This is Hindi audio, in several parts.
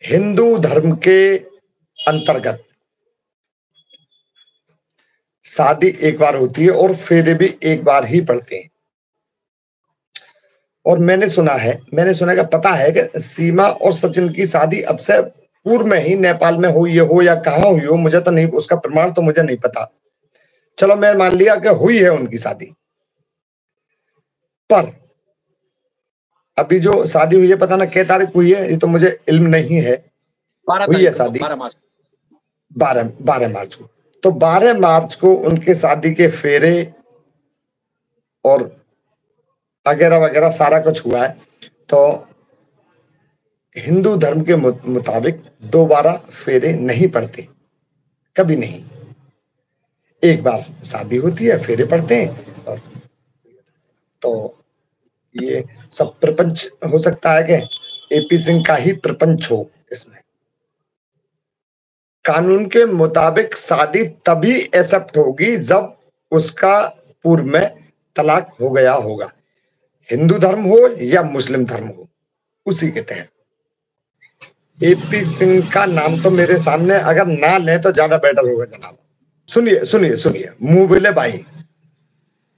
हिंदू धर्म के अंतर्गत शादी एक बार होती है और फेरे भी एक बार ही पड़ते हैं। और मैंने सुना है कि पता है कि सीमा और सचिन की शादी अब से पूर्व में ही नेपाल में हुई हो या कहाँ हुई हो, मुझे तो नहीं, उसका प्रमाण तो मुझे नहीं पता। चलो मैं मान लिया कि हुई है उनकी शादी, पर अभी जो शादी हुई है पता ना कितनी तारीख हुई है, ये तो मुझे इल्म नहीं है। हुई है शादी 12 मार्च को। तो 12 मार्च को उनके शादी के फेरे और वगैरह वगैरह सारा कुछ हुआ है। तो हिंदू धर्म के मुताबिक दोबारा फेरे नहीं पड़ते, कभी नहीं। एक बार शादी होती है, फेरे पड़ते हैं। और तो ये सब प्रपंच हो सकता है कि एपी सिंह का ही प्रपंच हो इसमें। कानून के मुताबिक शादी तभी एक्सेप्ट होगी जब उसका पूर्व में तलाक हो गया होगा, हिंदू धर्म हो या मुस्लिम धर्म हो, उसी के तहत। एपी सिंह का नाम तो मेरे सामने अगर ना लें तो ज्यादा बेटर होगा जनाब। सुनिए सुनिए सुनिए, मुंह भोले भाई,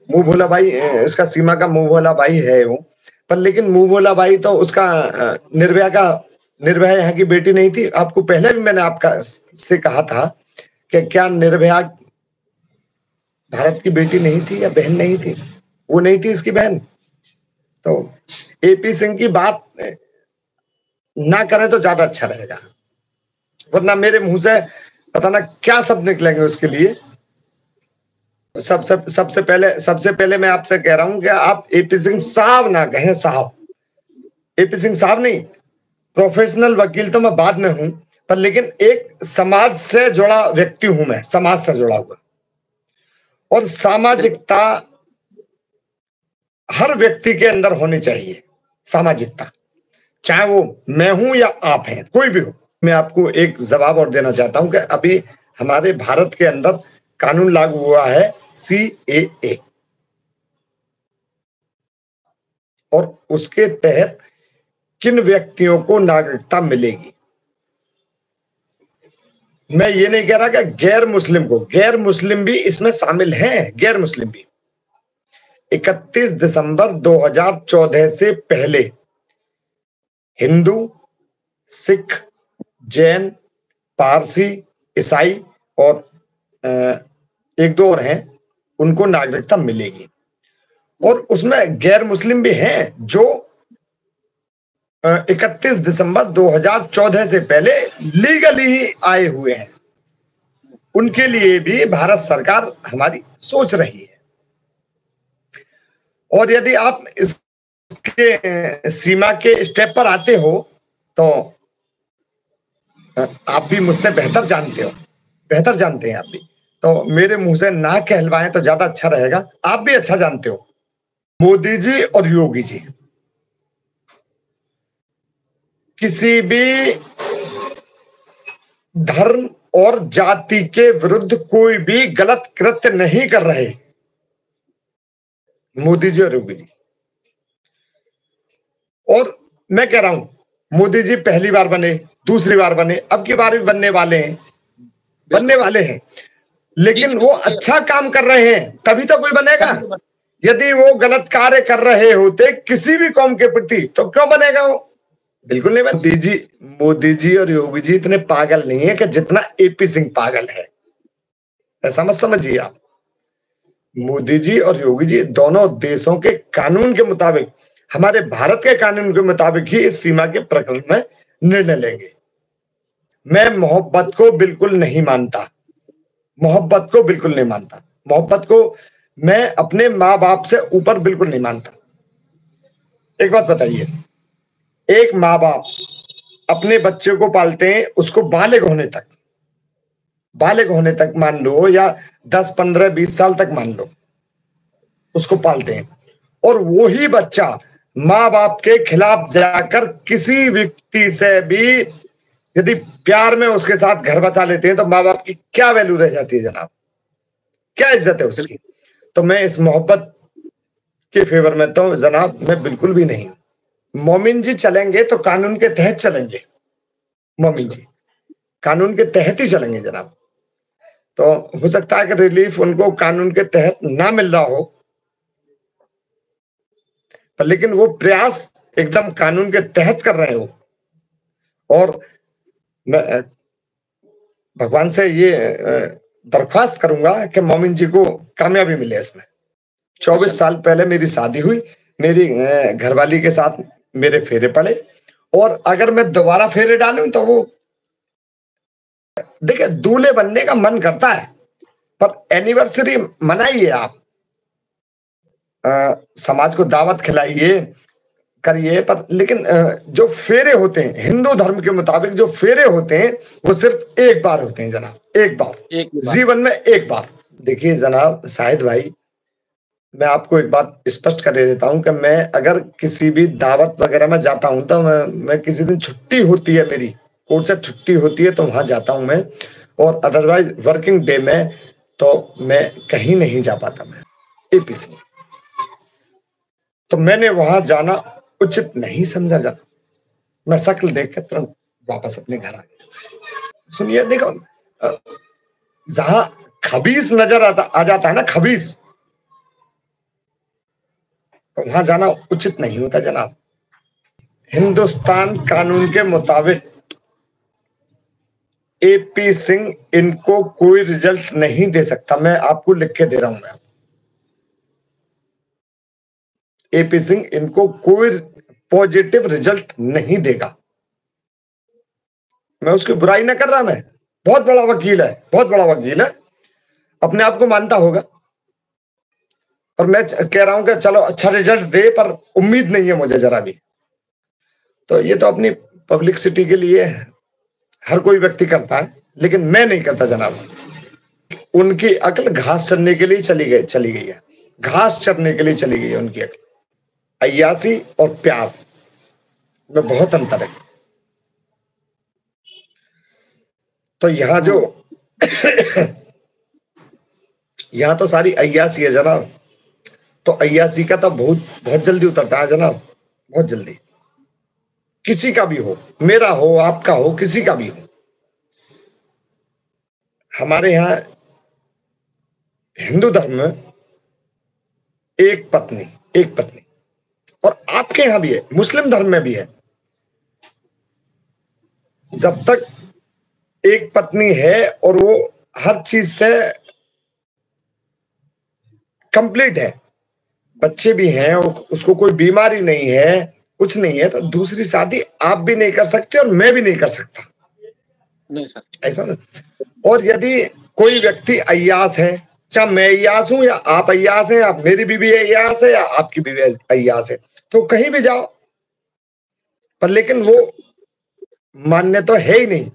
मुंह भोला भाई, इसका सीमा का मुंह भोला भाई है वो, पर लेकिन मुंह भोला भाई तो उसका निर्भया यहाँ की बेटी नहीं थी। आपको पहले भी मैंने आपका से कहा था कि क्या निर्भया भारत की बेटी नहीं थी या बहन नहीं थी? वो नहीं थी इसकी बहन। तो एपी सिंह की बात ना करें तो ज्यादा अच्छा रहेगा, वरना मेरे मुंह से पता ना क्या शब्द निकलेंगे उसके लिए। सबसे पहले मैं आपसे कह रहा हूं कि आप एपी सिंह साहब ना कहें, साहब। एपी सिंह साहब नहीं, प्रोफेशनल वकील तो मैं बाद में हूं, पर लेकिन एक समाज से जुड़ा व्यक्ति हूं मैं, समाज से जुड़ा हुआ। और सामाजिकता हर व्यक्ति के अंदर होनी चाहिए, सामाजिकता, चाहे वो मैं हूं या आप हैं, कोई भी हो। मैं आपको एक जवाब और देना चाहता हूं कि अभी हमारे भारत के अंदर कानून लागू हुआ है CAA, और उसके तहत किन व्यक्तियों को नागरिकता मिलेगी। मैं ये नहीं कह रहा कि गैर मुस्लिम को, गैर मुस्लिम भी इसमें शामिल हैं, गैर मुस्लिम भी। 31 दिसंबर 2014 से पहले हिंदू, सिख, जैन, पारसी, ईसाई और एक दो और हैं, उनको नागरिकता मिलेगी। और उसमें गैर मुस्लिम भी हैं जो 31 दिसंबर 2014 से पहले लीगली ही आए हुए हैं, उनके लिए भी भारत सरकार हमारी सोच रही है। और यदि आप इसके सीमा के स्टेप पर आते हो तो आप भी मुझसे बेहतर जानते हो, बेहतर जानते हैं आप भी, तो मेरे मुंह से ना कहलवाएं तो ज्यादा अच्छा रहेगा। आप भी अच्छा जानते हो, मोदी जी और योगी जी किसी भी धर्म और जाति के विरुद्ध कोई भी गलत कृत्य नहीं कर रहे, मोदी जी और योगी जी। और मैं कह रहा हूं मोदी जी पहली बार बने, दूसरी बार बने, अब की बार भी बनने वाले हैं, लेकिन वो अच्छा काम कर रहे हैं तभी तो कोई बनेगा। यदि वो गलत कार्य कर रहे होते किसी भी कौम के प्रति तो क्यों बनेगा वो? बिल्कुल नहीं। मोदी जी और योगी जी इतने पागल नहीं है कि जितना एपी सिंह पागल है, ऐसा मत समझिए आप। मोदी जी और योगी जी दोनों देशों के कानून के मुताबिक, हमारे भारत के कानून के मुताबिक ही इस सीमा के प्रकरण में निर्णय लेंगे। मैं मोहब्बत को बिल्कुल नहीं मानता, मोहब्बत को बिल्कुल नहीं मानता, मोहब्बत को मैं अपने माँ बाप से ऊपर बिल्कुल नहीं मानता। एक बात बताइए, एक माँ बाप अपने बच्चे को पालते हैं, उसको बालिग होने तक मान लो, या 10, 15, 20 साल तक मान लो, उसको पालते हैं। और वही बच्चा माँ बाप के खिलाफ जाकर किसी व्यक्ति से भी यदि प्यार में उसके साथ घर बसा लेते हैं तो माँ बाप की क्या वैल्यू रह जाती है जनाब, क्या इज्जत है उसकी? तो मैं इस मोहब्बत के फेवर में तो जनाब मैं बिल्कुल भी नहीं। मोमिन जी चलेंगे तो कानून के तहत चलेंगे, मोमिन जी कानून के तहत ही चलेंगे जनाब। तो हो सकता है कि रिलीफ उनको कानून के तहत ना मिल रहा हो, पर लेकिन वो प्रयास एकदम कानून के तहत कर रहे हो। और मैं भगवान से ये दरख्वास्त करूंगा कि मोमिन जी को कामयाबी मिले इसमें। 24 साल पहले मेरी शादी हुई, मेरी घरवाली के साथ मेरे फेरे पड़े, और अगर मैं दोबारा फेरे डालूं तो वो देखिए दूल्हे बनने का मन करता है, पर एनिवर्सरी मनाइए आप, समाज को दावत खिलाइए, करिए, पर लेकिन जो फेरे होते हैं हिंदू धर्म के मुताबिक, जो फेरे होते हैं वो सिर्फ एक बार होते हैं जनाब, एक बार जीवन में, एक बार। देखिए जनाब शाहिद भाई, मैं आपको एक बात स्पष्ट कर देता हूं कि मैं अगर किसी भी दावत वगैरह में जाता हूं तो मैं किसी दिन छुट्टी होती है, मेरी कोर्ट से छुट्टी होती है तो वहां जाता हूं मैं, और अदरवाइज वर्किंग डे में तो मैं कहीं नहीं जा पाता मैं एपीसी। तो मैंने वहां जाना उचित नहीं समझा जाना, मैं शक्ल देख कर तुरंत वापस अपने घर आ गया। सुनिए देखो, जहां खबीस नजर आ जाता है ना, खबीस, तो वहां जाना उचित नहीं होता जनाब। हिंदुस्तान कानून के मुताबिक एपी सिंह इनको कोई रिजल्ट नहीं दे सकता, मैं आपको लिख के दे रहा हूं। मैं एपी सिंह इनको कोई पॉजिटिव रिजल्ट नहीं देगा। मैं उसकी बुराई ना कर रहा, मैं बहुत बड़ा वकील है, बहुत बड़ा वकील है, अपने आप को मानता होगा, और मैं कह रहा हूं कि चलो अच्छा रिजल्ट दे, पर उम्मीद नहीं है मुझे जरा भी। तो ये तो अपनी पब्लिसिटी के लिए हर कोई व्यक्ति करता है, लेकिन मैं नहीं करता जनाब। उनकी अकल घास चरने के लिए चली गई है, घास चरने के लिए चली गई है उनकी अकल। अय्यासी और प्यार में बहुत अंतर है। तो यहाँ जो यहाँ तो सारी अय्यासी है जनाब, तो अय्यासी का तो बहुत जल्दी उतरता है जनाब, बहुत जल्दी। किसी का भी हो, मेरा हो, आपका हो, किसी का भी हो। हमारे यहाँ हिंदू धर्म में एक पत्नी, एक पत्नी, और आपके यहां भी है, मुस्लिम धर्म में भी है। जब तक एक पत्नी है और वो हर चीज से कंप्लीट है, बच्चे भी हैं, उसको कोई बीमारी नहीं है, कुछ नहीं है, तो दूसरी शादी आप भी नहीं कर सकते और मैं भी नहीं कर सकता। नहीं सर, ऐसा ना। और यदि कोई व्यक्ति अय्यास है, चाहे मैं अय्यास हूं या आप अय्यास हैं, आप मेरी बीवी अय्यास है या आपकी बीवी अय्यास है, तो कहीं भी जाओ, पर लेकिन वो मान्य तो है ही नहीं,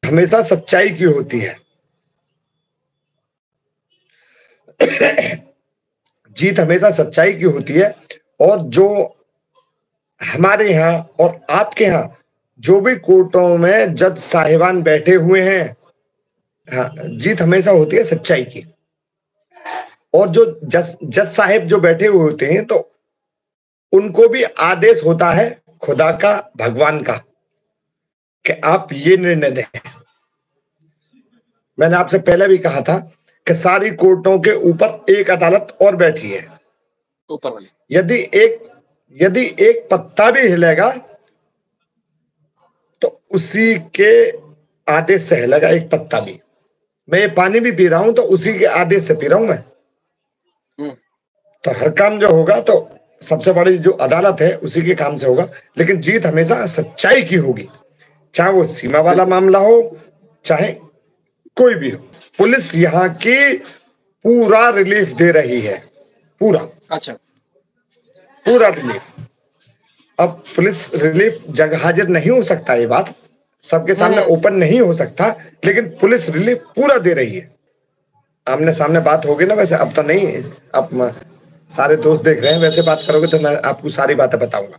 हमेशा सच्चाई की होती है। जीत हमेशा सच्चाई की होती है। और जो हमारे यहाँ और आपके यहाँ जो भी कोर्टों में जज साहिबान बैठे हुए हैं, हाँ, जीत हमेशा होती है सच्चाई की। और जो जज साहिब जो बैठे हुए होते हैं, तो उनको भी आदेश होता है खुदा का, भगवान का, कि आप ये निर्णय दें। मैंने आपसे पहले भी कहा था कि सारी कोर्टों के ऊपर एक अदालत और बैठी है, ऊपर वाली। यदि एक पत्ता भी हिलेगा तो उसी के आदेश से हिलेगा एक पत्ता भी। मैं ये पानी भी पी रहा हूं तो उसी के आदेश से पी रहा हूं मैं। तो हर काम जो होगा तो सबसे बड़ी जो अदालत है उसी के काम से होगा, लेकिन जीत हमेशा सच्चाई की होगी, चाहे वो सीमा वाला मामला हो, चाहे कोई भी हो। पुलिस यहाँ की पूरा रिलीफ दे रही है, पूरा। अच्छा, पूरा रिलीफ। अब पुलिस रिलीफ जग हाजिर नहीं हो सकता, ये बात सबके सामने ओपन नहीं हो सकता, लेकिन पुलिस रिलीफ पूरा दे रही है। आमने सामने बात होगी ना, वैसे अब तो नहीं, अब सारे दोस्त देख रहे हैं, वैसे बात करोगे तो मैं आपको सारी बातें बताऊंगा।